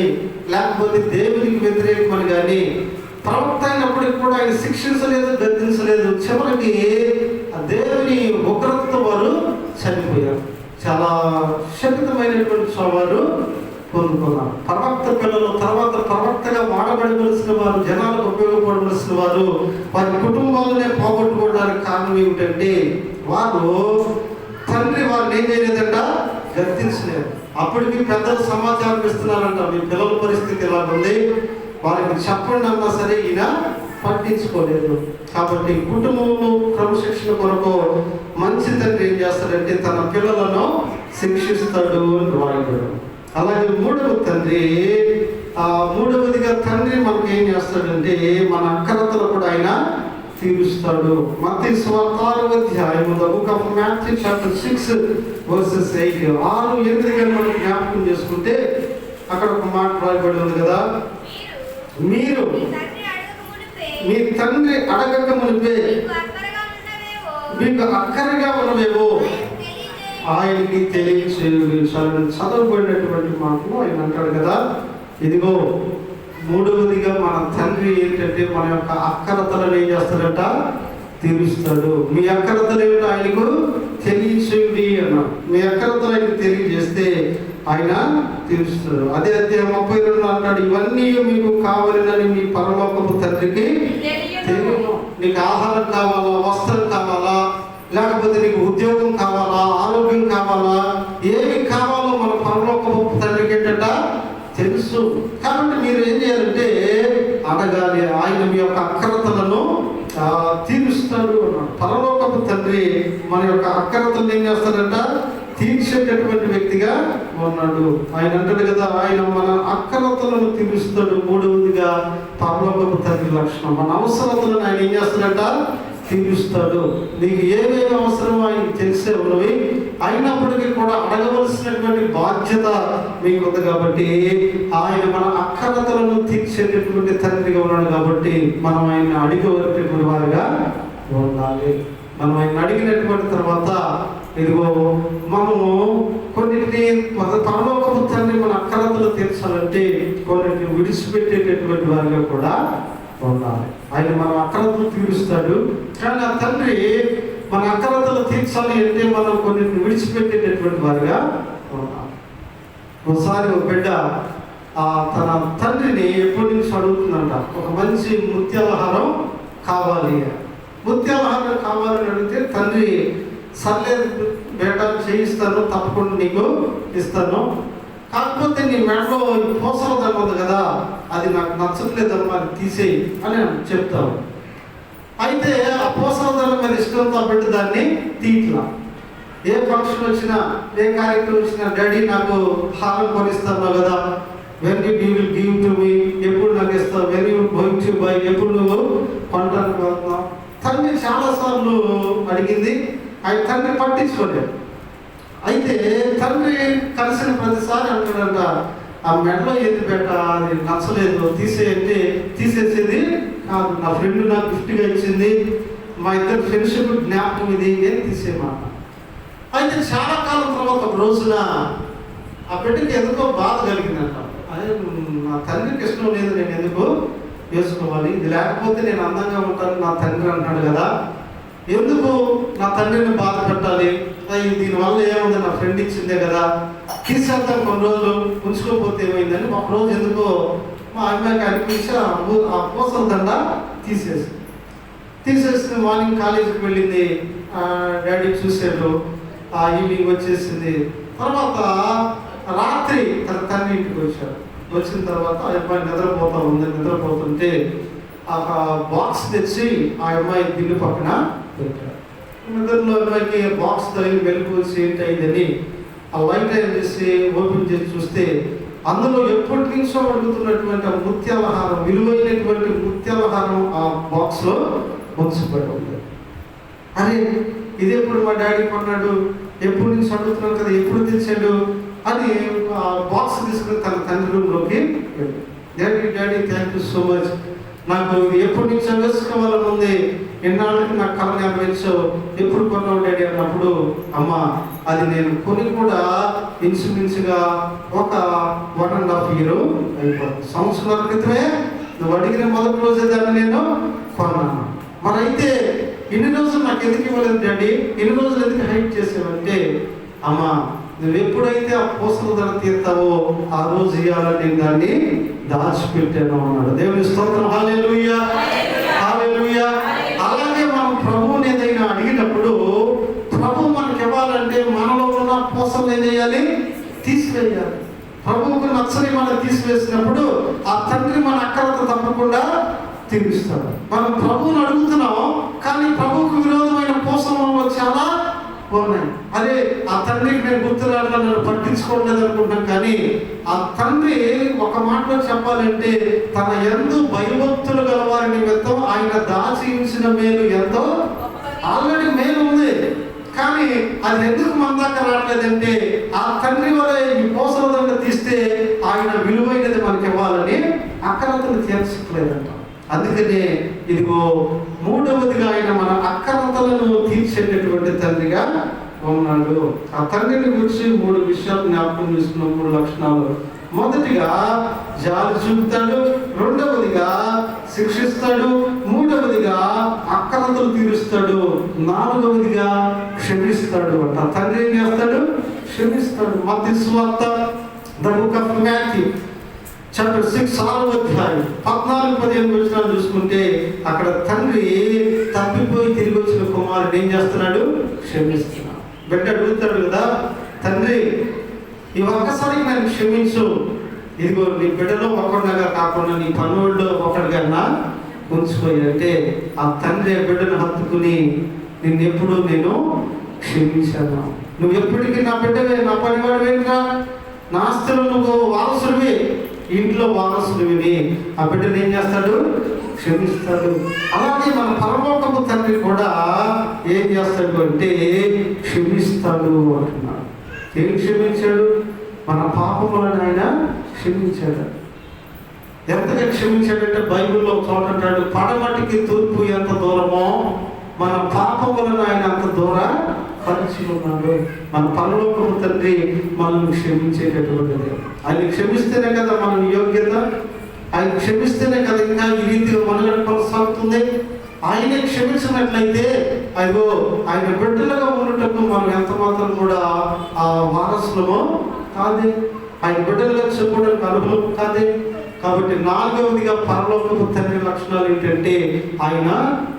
లేకపోతే దేవునికి వ్యతిరేకమని కానీ, ప్రవక్త అయినప్పటికీ కూడా ఆయన శిక్షించలేదు, గద్దించలేదు. చివరికి ఆ దేవుని ఉగ్రతతో వారు చనిపోయారు. చాలా శక్తిమైనటువంటి వారు పొందుకున్నారు. ప్రవక్త పిల్లలు తర్వాత ప్రవక్తగా వాడబడవలసిన వారు, జనాలకు ఉపయోగపడవలసిన వారు వారి కుటుంబాలనే పోగొట్టుకోవడానికి కారణం ఏమిటంటే వారు తండ్రి వారిని ఏం చేయలేదంట, గద్దించలేదు. అప్పటికి పెద్దలు సమాచారం ఇస్తున్నారంట, మీ పిల్లల పరిస్థితి ఎలా ఉంది, వారికి చెప్పండి అన్నా సరే ఈయన పట్టించుకోలేదు. కాబట్టి కుటుంబంలో క్రమశిక్షణ కొరకు మంచి తండ్రి ఏం చేస్తాడంటే తన పిల్లలను శిక్షిస్తాడు అని రాయబడు. అలాగే మూడవదిగా తండ్రి మనకి ఏం చేస్తాడంటే మన అక్కరతలు కూడా ఆయన తీరుస్తాడు. మత్తయి సువార్త 6వ అధ్యాయము The Book of Matthew chapter 6 verses 8 6-8 గాని మనం జ్ఞాపకం చేసుకుంటే అక్కడ ఒక మాట రాయబడి ఉంది కదా, మీరు మీ తండ్రి అడగక మునిపే మీకు అక్కరగా ఉన్నవేవో ఆయనకి తెలియచేయుడి. చదవబడినటువంటి మాటలు ఆయన అంటాడు కదా, ఇదిగో మూడవదిగా మన తండ్రి ఏంటంటే మన యొక్క అక్కరతలను ఏం చేస్తాడట, తీరుస్తాడు. మీ అక్కరతలు ఏమిటో ఆయనకు తెలియచేయుడి అన్నాడు. మీ అక్కరతలు ఆయనకు తెలియజేస్తే ఆయన తీరుస్తాడు. అదే అధ్యాయం 32 అంటాడు, ఇవన్నీ మీకు కావాలని మీ పరలోకపు తండ్రికి తెలియను. నీకు ఆహారం కావాలా, వస్త్రం కావాలా, లేకపోతే నీకు ఉద్యోగం కావాలా, ఆరోగ్యం కావాలా, ఏమి కావాలో మన పరలోకపు తండ్రికి ఏంటంట తెలుసు. కాబట్టి మీరు ఏం చేయాలంటే అడగాలి, ఆయన మీ యొక్క అక్కరతలను తీరుస్తాడు అన్నాడు. పరలోకపు తండ్రి మన యొక్క అక్కరతలను ఏం చేస్తాడంట, తీర్చేటటువంటి వ్యక్తిగా ఉన్నాడు. ఆయన అంటాడు కదా, ఆయన మన అక్కరతలను తీరుస్తాడు. మూడవదిగా పరలోకపు తండ్రి లక్షణం, మన అవసరతలను ఆయన ఏం చేస్తాడంట, తీరుస్తాడు. నీకు ఏమేమి అవసరమో ఆయనకి తెలిసే ఉన్నవి, అయినప్పటికీ కూడా అడగవలసినటువంటి బాధ్యత మీకు ఉంది. కాబట్టి ఆయన మన అక్కరతలను తీర్చేటటువంటి తండ్రిగా ఉన్నాడు. కాబట్టి మనం ఆయన అడిగేటటువంటి వారిగా ఉండాలి. మనం ఆయన అడిగినటువంటి తర్వాత ఇదిగో మనము కొన్నిటిని పరలోకపు తండ్రి మన అక్కరతలు తీర్చాలంటే కొన్నిటిని విడిచిపెట్టేటటువంటి వారిగా కూడా ఉండాలి. ఆయన మన అక్కరతలు తీరుస్తాడు, కానీ ఆ తండ్రి మన అక్కరతలు తీర్చాలి అంటే మనం కొన్నిటిని విడిచిపెట్టేటటువంటి వారిగా ఉండాలి. ఒకసారి ఒక బిడ్డ తన తండ్రిని ఎప్పటి నుంచి అడుగుతుందంట, ఒక మంచి ముత్యాలహారం కావాలి. ముత్యాలహారం కావాలని అడిగితే తండ్రి సర్లేదు బేట చేయిస్తాను, తప్పకుండా నీకు ఇస్తాను, కాకపోతే నీ మెడలో పూసల దండ ఉంది కదా, అది నాకు నచ్చట్లేదమ్మా, అది తీసేయి అని చెప్తావు. అయితే ఆ పూసల దండ మీద ఇష్టంతో పెట్టి దాన్ని తీట్లా. ఏ ఫంక్షన్ వచ్చినా, ఏ కార్యక్రమం వచ్చినా, డాడీ నాకు హారం కొనిస్తాను కదా, when you will give to me, ఎప్పుడు నాకు ఇస్తావు, when you going to buy, ఎప్పుడు నువ్వు కొనడానికి వెళ్తున్నావు. తండ్రి చాలాసార్లు అడిగింది, ఆయన తండ్రి పట్టించుకోలేదు. అయితే తండ్రి కలిసిన ప్రతిసారి అంటాడంట, ఆ మెడలో ఏది బేట, అది నచ్చలేదు, తీసేయంటే తీసేసేది కాదు, నా ఫ్రెండ్ నాకు గిఫ్ట్గా ఇచ్చింది, మా ఇద్దరు ఫ్రెండ్షిప్ జ్ఞాపకం ఇది, ఏం తీసేయమాట. అయితే చాలా కాలం తర్వాత ఒక రోజున ఆ బిడ్డకి ఎందుకో బాధ కలిగిందంట. అదే నా తండ్రికి ఇష్టం లేదు, నేను ఎందుకు వేసుకోవాలి, ఇది లేకపోతే నేను అందంగా ఉంటాను నా తండ్రి అంటాడు కదా, ఎందుకు నా తండ్రిని బాధ పెట్టాలి, దీనివల్ల ఏముంది, నా ఫ్రెండ్ ఇచ్చిందే కదా, తీసేద్దాం, కొన్ని రోజులు ఉంచుకోకపోతే ఏమైందని ఒక రోజు ఎందుకో మా అమ్మాయికి అనిపించి ఆ పూసల దండ తీసేసి మార్నింగ్ కాలేజీకి వెళ్ళింది. డాడీ చూసాడు, ఈవినింగ్ వచ్చేసింది. తర్వాత రాత్రి తన తండ్రి ఇంటికి వచ్చాడు. వచ్చిన తర్వాత ఆ అమ్మాయి నిద్రపోతుంటే ఆ బాక్స్ తెచ్చి ఆ అమ్మాయి దిల్లు పక్కన పెట్టాడు. నిద్రలో అమ్మాయికి బాక్స్ తగిలి వెలుగు వచ్చి ఏంటి అయిందని ఆ లైట్ అయిన చేసి ఓపెన్ చేసి చూస్తే అందులో ఎప్పటి నుంచో అడుగుతున్నటువంటి ఆ ముత్యాలహారం, విలువైనటువంటి ముత్యాలహారం ఆ బాక్స్లో ఉంచబడి ఉంది. అరే ఇదేప్పుడు మా డాడీ కొన్నాడు, ఎప్పుడు నుంచి అడుగుతున్నాను కదా, ఎప్పుడు తెచ్చాడు అని ఆ బాక్స్ తీసుకుని తన తండ్రి రూమ్లోకి వెళ్ళి, daddy thank you so much, నాకు ఎప్పటి నుంచో వేసుకోవాలని ఉంది, ఎన్నాళ్ళకి నాకు కళ జ్ఞాపించావు, ఎప్పుడు కొన్నావు డాడీ అన్నప్పుడు, అమ్మ అది నేను కొని కూడా ఇన్సుమిన్సుగా ఒక 1.5 year అయిపోతుంది, సంవత్సరాల క్రితమే నువ్వు అడిగిన మొదటి రోజే దాన్ని నేను కొన్నాను. మరి అయితే ఇన్ని రోజులు నాకు ఎందుకు ఇవ్వలేదు డాడీ, ఇన్ని రోజులు ఎందుకు హైట్ చేసావంటే, అమ్మ నువ్వు ఎప్పుడైతే ఆ పూసల ధర తీర్తావో ఆ రోజు ఇవ్వాలని నేను దాన్ని దాచిపెట్టాను అన్నాడు. దేవుని స్తోత్రం, హల్లెలూయా హల్లెలూయా. అలాగే మనం ప్రభువుని ఏదైనా అడిగినప్పుడు ప్రభు మనకి ఇవ్వాలంటే తీసివేసినప్పుడు ఆ తండ్రి మన అక్కరత తప్పకుండా తీరుస్తాడు. మనం ప్రభువుని అడుగుతున్నాం, కానీ ప్రభువుకు విరోధమైన పోషణలో చాలా ఉన్నాయి. అదే ఆ తండ్రికి నేను గుర్తురాడగా నన్ను పట్టించుకోలేదు అనుకుంటున్నాం, కానీ ఆ తండ్రి ఒక మాటలో చెప్పాలంటే తన యందు భయభక్తులు గలవారి నిమిత్తం ఆయన దాచి ఉంచిన మేలు ఎంతో ఆల్రెడీ మేలు ఉంది, కానీ అది ఎందుకు మన దాకా రావట్లేదంటే ఆ తండ్రి వల్ల ఈ పోసలదండ తీస్తే ఆయన విలువైనది మనకి ఇవ్వాలని అక్కరతలు తీర్చట్లేదంట. అందుకనే ఇదిగో మూడవదిగా ఆయన మన అక్కరతలను తీర్చేటటువంటి తండ్రిగా ఉన్నాడు. ఆ తండ్రిని గురించి 3 విషయాలు జ్ఞాపకం చేసుకున్న 3 లక్షణాలు. మొదటిగా జాలి చూపుతాడు, రెండవదిగా శిక్షిస్తాడు, మూడవదిగా అక్కరతలు తీరుస్తాడు, నాలుగవదిగా క్షమిస్తాడు అంట. తండ్రి ఏం చేస్తాడు? క్షమిస్తాడు. మత్తయి సువార్త the book of Matthew chapter 6 6వ అధ్యాయం 14-15 వచనాలు చూసుకుంటే అక్కడ తండ్రి తప్పిపోయి తిరిగి వచ్చిన కుమారుడు ఏం చేస్తున్నాడు? క్షమిస్తున్నాడు. బిడ్డ అడుగుతాడు కదా, తండ్రి ఈ ఒక్కసారికి నన్ను క్షమించు, ఇదిగో నీ బిడ్డలో ఒకడిగా కాకుండా నీ పనుల్లో ఒకడిగా ఉంచుకోయి అంటే ఆ తండ్రి బిడ్డను హత్తుకుని నిన్నెప్పుడు నేను క్షమించాను, నువ్వు ఎప్పటికీ నా బిడ్డవే, నా పనివాడివేంట్రా, నా ఆస్తులు నువ్వు వారసుడివి, ఇంట్లో వారసుడివి. ఆ బిడ్డను ఏం చేస్తాడు? క్షమిస్తాడు. అలాగే మన పరలోకపు తండ్రి కూడా ఏం చేస్తాడు అంటే క్షమిస్తాడు అంటున్నాడు. ఏం క్షమించాడు? మన పాపములను ఆయన క్షమించాడు. ఎంతగా క్షమించాడంటే బైబిల్లో చోట అంటాడు, పడమటికి తూర్పు ఎంత దూరమో మన పాపములను ఆయన అంత దూరం పరిచి ఉన్నాడు. మన పరలోకపు తండ్రి మనల్ని క్షమించేటటువంటిది. ఆయన క్షమిస్తేనే కదా మన యోగ్యత, ఆయన క్షమిస్తేనే కదా ఇంకా ఈ రీతిగా మనగడ కొనసాగుతుంది. ఆయనే క్షమించినట్లయితే అయ్యో ఆయన బిడ్డలుగా ఉండటం మనం ఎంత మాత్రం కూడా ఆ వారసులమో కాదే, ఆయన బిడ్డలుగా చెప్పుకోవడానికి అనుభవం కాదే. కాబట్టి నాలుగవదిగా పరలోకపు తండ్రి లక్షణాలు ఏంటంటే ఆయన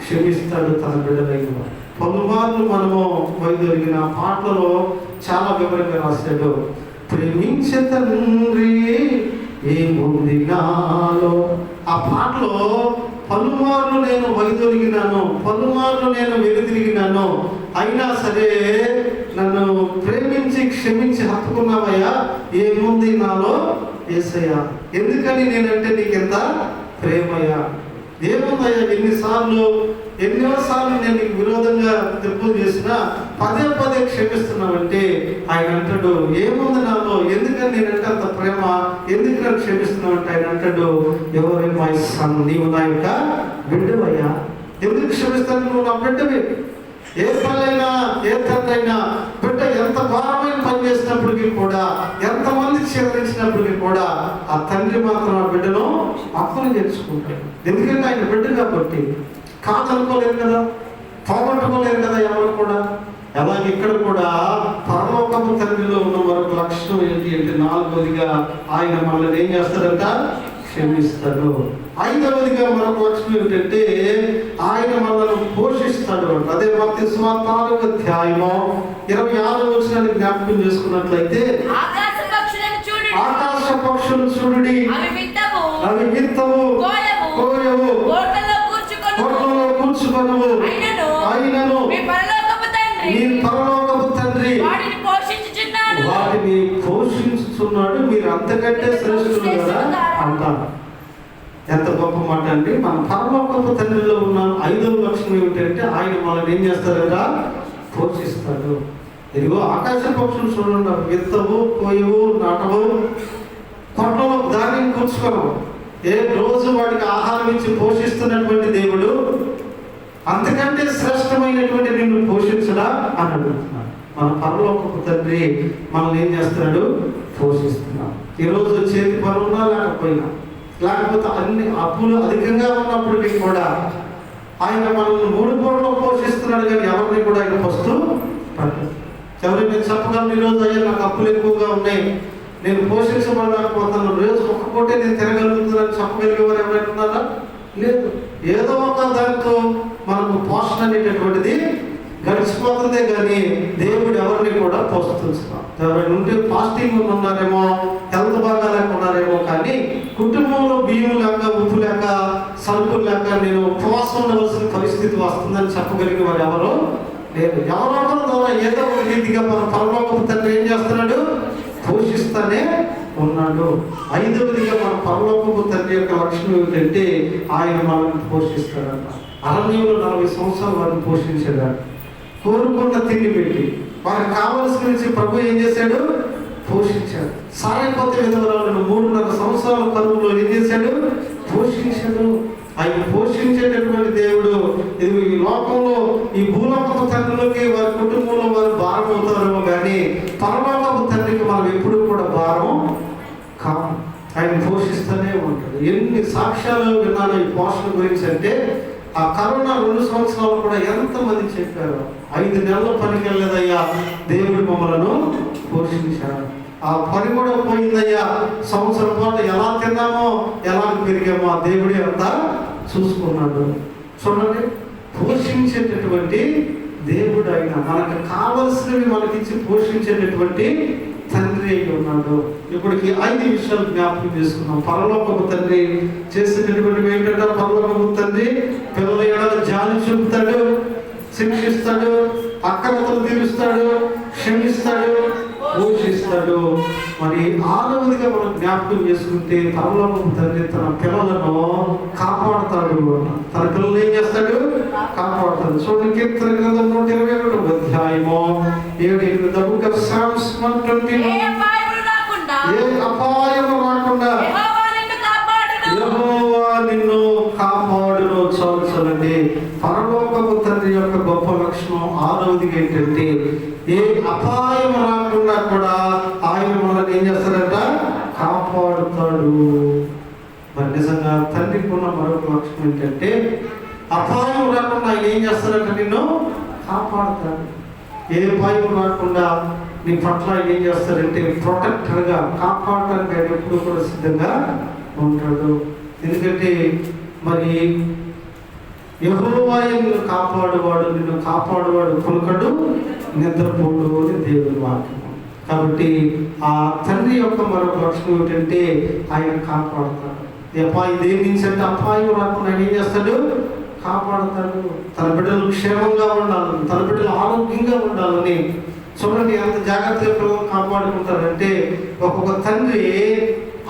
క్షమిస్తాడు తన బిడ్డలైన. పలుమార్లు మనము వైదొరిగిన పాటలో చాలా వివరంగా రాశాడు. ప్రేమించే తండ్రి ఏముంది నాలో, ఆ పాటలో పలుమార్లు నేను వైదొలిగినాను, పలుమార్లు నేను వెనుదిరిగినాను, అయినా సరే నన్ను ప్రేమించి క్షమించి హత్తుకున్నావయ్యా, ఏముంది నాలో యేసయ్యా, ఎందుకని నేనంటే నీకెంత ప్రేమయ్యా, ఏముందయ్యా, ఎన్నోసార్లు నేను నీకు విరోధంగా తప్పులు చేసినా పదే పదే క్షమిస్తున్నావంటే ఆయన అంటాడు ఏముంది నాలో, ఎందుకని నేనంటే అంత ప్రేమ, ఎందుకు నన్ను క్షమిస్తున్నావు అంటే ఆయన అంటాడు ఎవరే మై సన్, నీవు నా యొక్క బిడ్డవయ్యా, ఎందుకు క్షమిస్తాను, నువ్వు నా బిడ్డవి. ఏ పనైనా ఏ తండ్రైనా బిడ్డ ఎంత భారమైన పని చేసినప్పటికీ కూడా, ఎంతమంది చేరించినప్పటికీ కూడా ఆ తండ్రి మాత్రం ఆ బిడ్డను అప్పని తెచ్చుకుంటాడు. ఎందుకంటే ఆయన బిడ్డ కాబట్టి కాదనుకోలేరు కదా, పోగొట్టుకోలేరు కదా ఎవరు కూడా. అలాగే ఇక్కడ కూడా పరలోకపు తండ్రిలో ఉన్న మరొక లక్షణం ఏంటి అంటే నాలుగవదిగా ఆయన మనల్ని ఏం చేస్తాడంట? క్షమిస్తాడు. ఐదవదిగా మరొక లక్షణం ఏంటంటే ఆయన మనల్ని పోషిస్తాడు అంట. అదే మత్తయి సువార్త 4వ అధ్యాయము 26వ వచనాన్ని జ్ఞాపకం చేసుకున్నట్లయితే ఆకాశ పక్షులు చూడుడి, అవి విత్తవు కోయవు, కోటలో కూర్చుకొనవు, అయినను నీ పరలోకపు తండ్రి వాటిని పోషించుచున్నాడు, మీరు అంతకంటే శ్రేష్ఠులు కదా అంటారు. ఎంత గొప్ప మాట అండి. మన పరలోకపు తండ్రిలో ఉన్న 5వ లక్షణం ఏమిటంటే ఆయన వాళ్ళని ఏం చేస్తారంట? పోషిస్తాడు. ఇదిగో ఆకాశ పక్షులు చూడండి, విత్తవు కోయవు నాటవు, కొట్టలో ధాన్యం కూర్చుకోను, ఏ రోజు వాడికి ఆహారం ఇచ్చి పోషిస్తున్నటువంటి దేవుడు అంతకంటే శ్రేష్టమైనటువంటి నిన్ను పోషించడా అని అడుగుతున్నాడు. మన పరలోకపు తండ్రి మనల్ని ఏం చేస్తున్నాడు? పోషిస్తున్నాడు. ఈరోజు చేతి పనున్నా లేకపోతే అన్ని అప్పులు అధికంగా ఉన్నప్పటికీ కూడా ఆయన మనల్ని 3 పూటలో పోషిస్తున్నాడు, కానీ ఎవరిని కూడా ఆయన ఫస్ట్ పట్టదు. ఎవరికి నేను చెప్పగలను ఈరోజు అయ్యా నాకు అప్పులు ఎక్కువగా ఉన్నాయి, నేను పోషించబడలేకపోతాను, రోజు ఒక్క పూటే నేను తినగలుగుతున్నాను చెప్పగలిగేవారు ఎవరైనా ఉన్నారా? లేదు. ఏదో ఒక దాంతో మనకు పోషణ అనేటటువంటిది గడిచిపోతుందే కానీ దేవుడు ఎవరిని కూడా పోషిస్తున్నాం. ఎవరైనా ఉంటే ఫాస్టింగ్ ఉన్నారేమో, హెల్త్ బాగా లేకున్నారేమో, కానీ కుటుంబంలో బియ్యం లేక, ఉప్పు లేక, సరుకులు లేక నేను ఉపవాసం ఉండవలసిన పరిస్థితి వస్తుందని చెప్పగలిగే వారు ఎవరు లేదు. ఎవరో ద్వారా ఏదో ఒక రీతిగా మన పరలోకపు తండ్రి ఏం చేస్తున్నాడు? పోషిస్తానే ఉన్నాడు. ఐదవదిగా మన పరలోకపు తండ్రి యొక్క లక్షణం ఏమిటంటే ఆయన మనల్ని పోషిస్తాడట. అరణ్యంలో 40 సంవత్సరాలు వారిని పోషించాడు. కోరుకున్న తిండి పెట్టి వారికి కావలసిన నుంచి ప్రభు ఏం చేశాడు? పోషించాడు. సాయపతి విధవరాలను 3.5 సంవత్సరాల కరువులో ఏం చేశాడు? పోషించాడు. ఆయన పోషించేటటువంటి దేవుడు. ఇది ఈ లోకంలో ఈ భూలోకపు తండ్రులకి వారి కుటుంబంలో వారు భారం అవుతారేమో కానీ పరలోకపు తండ్రికి మనం ఎప్పుడు కూడా భారం కాదు. ఆయన పోషిస్తూనే ఉంటాడు. ఎన్ని సాక్ష్యాలు విన్నాను ఈ పోషణ గురించి అంటే, ఆ కరోనా 2 సంవత్సరాలు కూడా ఎంతమంది చెప్పారు, 5 నెలల పనికి వెళ్ళలేదయ్యా, దేవుడు మమ్మలను పోషించాడు. ఆ పని కూడా పోయిందయ్యా, సంవత్సరం పాటు ఎలా తిన్నామో ఎలా పెరిగామో ఆ దేవుడే అంతా చూసుకున్నాడు. చూడండి, పోషించేటటువంటి దేవుడు ఆయన. మనకు కావలసినవి మనకిచ్చి పోషించేటటువంటి తండ్రి అయి ఉన్నాడు. ఇప్పటికి 5 విషయాలు జ్ఞాపకం చేసుకున్నాం. పరలోకపు తండ్రి చేసేటటువంటివి ఏంటంటే, పరలోకపు తండ్రి పిల్లల ఎడల జాలి చూపుతాడు, శిక్షిస్తాడు, అక్రమతలు తీరుస్తాడు, క్షమిస్తాడు, పోషిస్తాడు. మరి 6వదిగా మనం జ్ఞాపకం చేసుకుంటే పరలోకపు తండ్రి తన పిల్లలను కాపాడుతాడు. తన పిల్లలు ఏం చేస్తాడు? కాపాడుతాడు. చూడండి, కీర్తన గ్రంథం 121వ అధ్యాయము 7 The book of Psalms 120. ఏ అపాయము రాకుండా యెహోవా నిన్ను కాపాడును. చాలండి, పరలోకపు తండ్రి యొక్క గొప్ప లక్షణం 6వదిగా ఏంటంటే, ఏ అపాయం రాకుండా కూడా ఆయన మనల్ని ఏం చేస్తాడంట? కాపాడుతాడు. మరి నిజంగా తండ్రికి ఉన్న మరొక లక్షణం ఏంటంటే, అపాయం రాకుండా ఆయన ఏం చేస్తాడంట? నిన్ను కాపాడుతాడు. ఏ అపాయం రాకుండా నీ పట్ల ఆయన ఏం చేస్తాడంటే ప్రొటెక్టర్గా కాపాడటానికి ఆయన ఎప్పుడు కూడా సిద్ధంగా ఉంటాడు. ఎందుకంటే మరి యెహోవా నిన్ను కాపాడువాడు, నిన్ను కాపాడువాడు కొనుకడు, నిద్రపోడు అని దేవుని వాక్యం. కాబట్టి ఆ తండ్రి యొక్క మరొక లక్షణం ఏమిటంటే ఆయన కాపాడుతాడు. దేని నుంచి అంటే అపాయం రాకుండా ఆయన ఏం చేస్తాడు? కాపాడుతాడు. తన బిడ్డలు క్షేమంగా ఉండాలని, తన బిడ్డలు ఆరోగ్యంగా ఉండాలని. చూడండి ఎంత జాగ్రత్తగా పిల్లలు కాపాడుకుంటారంటే, ఒక్కొక్క తండ్రి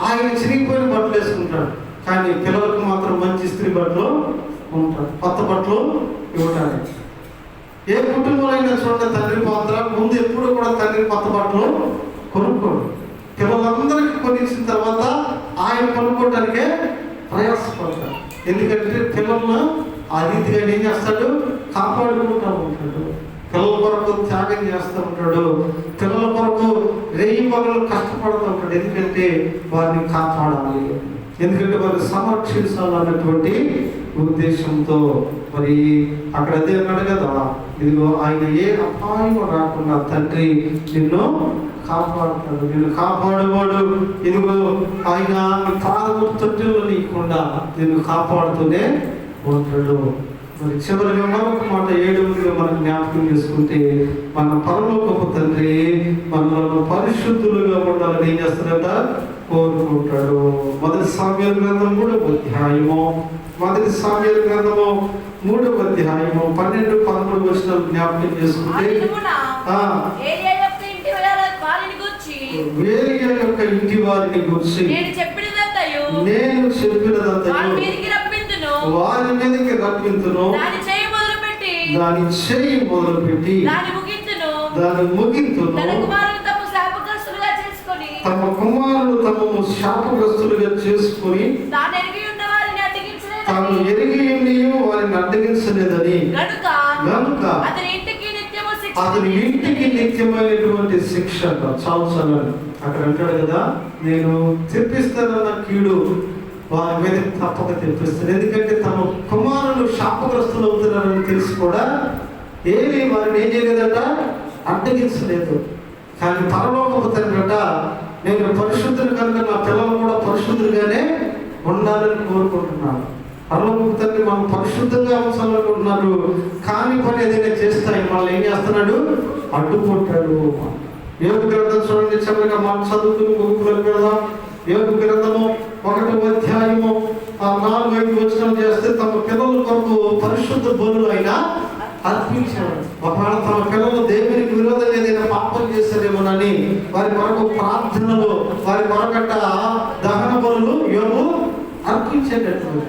ఆయన చిరిగిపోయిన బట్టలు వేసుకుంటాడు, కానీ పిల్లలకు మాత్రం మంచి ఇస్త్రీ బట్టలు ఉంటాడు, కొత్త బట్టలు ఇవ్వటాడు. ఏ కుటుంబంలో అయినా చూడండి, తండ్రి పాత్ర ముందు ఎప్పుడు కూడా తండ్రి కొత్త బట్టలు కొనుక్కోడు. పిల్లలందరికీ కొనిచ్చిన తర్వాత ఆయన కొనుక్కోవడానికే ప్రయాసపడతాడు. ఎందుకంటే పిల్లలను ఆ రీతిగా ఏం చేస్తాడు? కాపాడుకుంటూ ఉంటాడు. పిల్లల కొరకు త్యాగం చేస్తూ ఉంటాడు. పిల్లల కొరకు రేయి పగలు కష్టపడుతూ ఉంటాడు. ఎందుకంటే వారిని కాపాడాలి, ఎందుకంటే వారిని సంరక్షించాలన్నటువంటి ఉద్దేశంతో. మరి అక్కడ అదే అన్నాడు కదా, ఇదిగో ఆయన ఏ అపాయం రాకుండా తండ్రి నిన్ను కాపాడుతాడు, నిన్ను కాపాడేవాడు. ఇదిగో ఆయన పాదము తొట్టెల్లో నీకుండా నిన్ను కాపాడుతూనే ఉంటాడు. మరి చివరిగా మరొక మాట 7వదిగా మనం జ్ఞాపకం చేసుకుంటే, మన పరలోకపు తండ్రి మనలను పరిశుద్ధులుగా ఉండాలని ఏం చేస్తాడట? కోరుకుంటాడు. మొదటి సామ్యుల గ్రంథం 3వ అధ్యాయము 3వ అధ్యాయము 12-13 వచనాలు జ్ఞాపకం చేసుకుంటే, ఏలియా యొక్క ఇంటి వారిని గురించి నేను చెప్పినదంతయు వారి మీదకి రప్పింతును, దాని చేయి మొదలుపెట్టి దాని ముగింతును, తమ కుమారులు తమము శాపగ్రస్తులుగా చేసుకుని తాను ఎరిగి వారిని అడ్డగించలేదని కనుక అతని ఇంటికి నిత్యమైనటువంటి శిక్ష. చాలు అక్కడ అంటాడు కదా, నేను తెప్పిస్తానన్న కీడు వారి మీద తప్పక తెప్పిస్తాను. ఎందుకంటే తమ కుమారులు శాపగ్రస్తులు అవుతున్నారని తెలిసి కూడా వారిని ఏం చేయలేదట? అడ్డగించలేదు. కానీ పరలోకపు తండ్రట, నేను పరిశుద్ధులు కనుక నా పిల్లలు కూడా పరిశుద్ధులుగానే ఉండాలని కోరుకుంటున్నాను. పరలోకపు తండ్రి మనం పరిశుద్ధంగా ఉంచాలనుకుంటున్నారు, కాని పని ఏదైనా చేస్తాయి మళ్ళీ ఏం చేస్తున్నాడు, అడ్డుకుంటాడు. యోబు గ్రంథం చూడండి, చివరిగా మనం చదువుకుని ముగింపులకు వెళ్దాం. యోబు గ్రంథము 1వ అధ్యాయము 4-5 వచనం చేస్తే, తమ పిల్లల కొరకు పరిశుద్ధ బలులు అయినా అర్పించాడు. ఒకవేళ తమ పిల్లలు దేవునికి విరోధంగా ఏదైనా పాపం చేశారేమోనని వారి కొరకు ప్రార్థనలు, వారి కొరకట దహన బలులు యోబు అర్పించేటటువంటి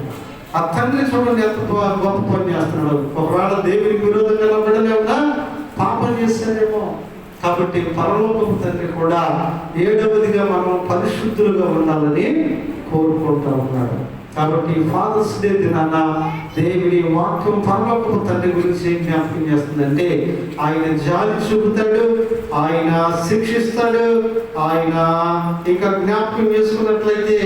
ఆ తండ్రి చూడండి ఎంత గొప్ప పని చేస్తున్నాడు. ఒకవేళ దేవునికి విరోధంగా బిడ్డలే ఉన్నా పాపం చేశారేమో. కాబట్టి పరలోకపు తండ్రి కూడా 7వదిగా మనం పరిశుద్ధులుగా ఉండాలని కోరుకుంటా ఉన్నాడు. కాబట్టి ఫాదర్స్ డే దినాన దేవుని వాక్యం పరలోకపు తండ్రి గురించి జ్ఞాపకం చేస్తుందంటే, ఆయన జాలి చూపుతాడు, ఆయన శిక్షిస్తాడు, ఆయన ఇంకా జ్ఞాపకం చేసుకున్నట్లయితే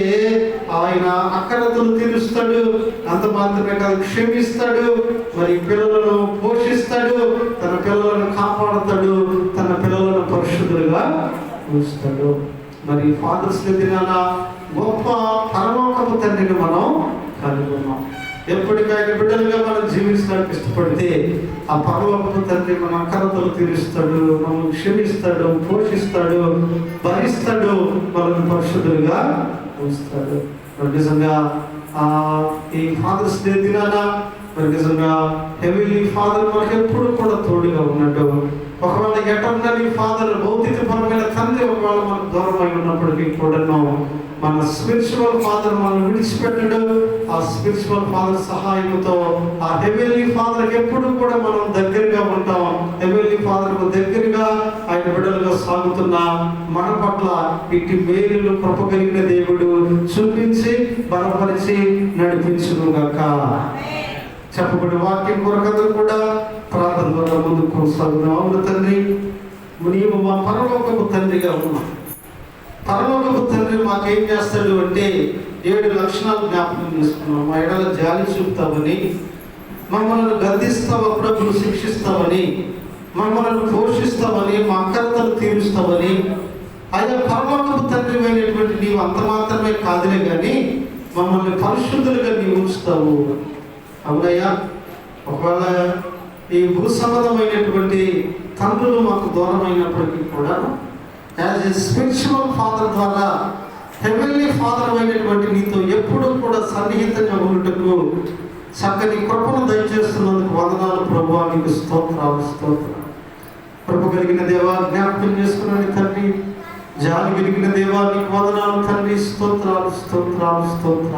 ఆయన అక్రతలు తీరుస్తాడు. అంత మాత్రమే కాదు, క్షమిస్తాడు, మరి పిల్లలను పోషిస్తాడు, తన పిల్లలను కాపాడుతాడు, తన పిల్లలను పరిశుద్ధులుగా ఉంచుతాడు. మరి ఫాదర్స్ డే దినాన గొప్ప పరలోకపు తండ్రిని మనం కలిగి ఉన్నాం. ఎప్పటికైనా బిడ్డలుగా మనం జీవించడానికి ఇష్టపడితే ఆ పరలోకపు తండ్రి మన అక్కరతలు తీరుస్తాడు, మనం క్షమిస్తాడు, పోషిస్తాడు, భరిస్తాడు, మనల్ని పరిశుద్ధులుగా ఉంచుతాడు. నిజంగా ఈ ఫాదర్స్ డే దినాన మరి నిజంగా హెవీలీ ఫాదర్ మనకు ఎప్పుడు కూడా తోడుగా ఉన్నాడు. ఒకవేళ ఎటర్నలీ ఫాదర్, భౌతికపరమైన తండ్రి ఒకవేళ మనకు దూరం అయి ఉన్నప్పటికీ కూడా మన స్పిరిచువల్ ఫాదర్ మనం విడిచిపెట్టడు. ఆ స్పిరిచువల్ ఫాదర్ సహాయంతో ఆ హెవెన్లీ ఫాదర్కి ఎప్పుడు కూడా మనం దగ్గరగా ఉంటాం. హెవెన్లీ ఫాదర్కు దగ్గరగా ఆయన బిడ్డలుగా సాగుతున్న మన పట్ల ఇటు మేలులు కృప కలిగిన దేవుడు చూపించి బలపరిచి నడిపించునుగాక. చెప్పబడిన వాక్యం కొరకందరూ కూడా ప్రార్థన ద్వారా ముందుకు కొనసాగుతున్నాం. అవును తండ్రి, నీవు మా పరలోకపు తండ్రిగా ఉన్నాం. పరలోకపు తండ్రి మాకేం చేస్తాడు అంటే 7 లక్షణాలు జ్ఞాపకం చేసుకున్నాం. మా ఎడల జాలి చూపుతావని, మమ్మల్ని గద్దిస్తావు, అప్పుడప్పుడు శిక్షిస్తావని, మమ్మల్ని పోషిస్తావని, మా అక్కరతలు తీరుస్తావని. అయ్యా పరలోకపు తండ్రి అయినటువంటి నీవు అంత మాత్రమే కాదులే కానీ మమ్మల్ని పరిశుద్ధులుగా నీవు ఉంచుతావు. అవునయ్యా, ఒకవేళ ఈ భూ సంబంధమైనటువంటి తండ్రులు మాకు దూరమైనప్పటికీ కూడా యాజ్ ఎ స్పిరిచువల్ ఫాదర్ ద్వారా హెవెన్లీ ఫాదర్ అయినటువంటి నీతో ఎప్పుడూ కూడా సన్నిహితంగా ఉండటకు చక్కని కృపను దయచేస్తున్నందుకు వందనాలు ప్రభువా, నీకు స్తోత్రాలు స్తోత్రాలు. కృప కలిగిన దేవా, జ్ఞాపకం చేసుకున్నాను తండ్రి, జాలి కలిగిన దేవా, నీకు వందనాలు తండ్రి, స్తోత్రాలు స్తోత్రాలు స్తోత్రాలు.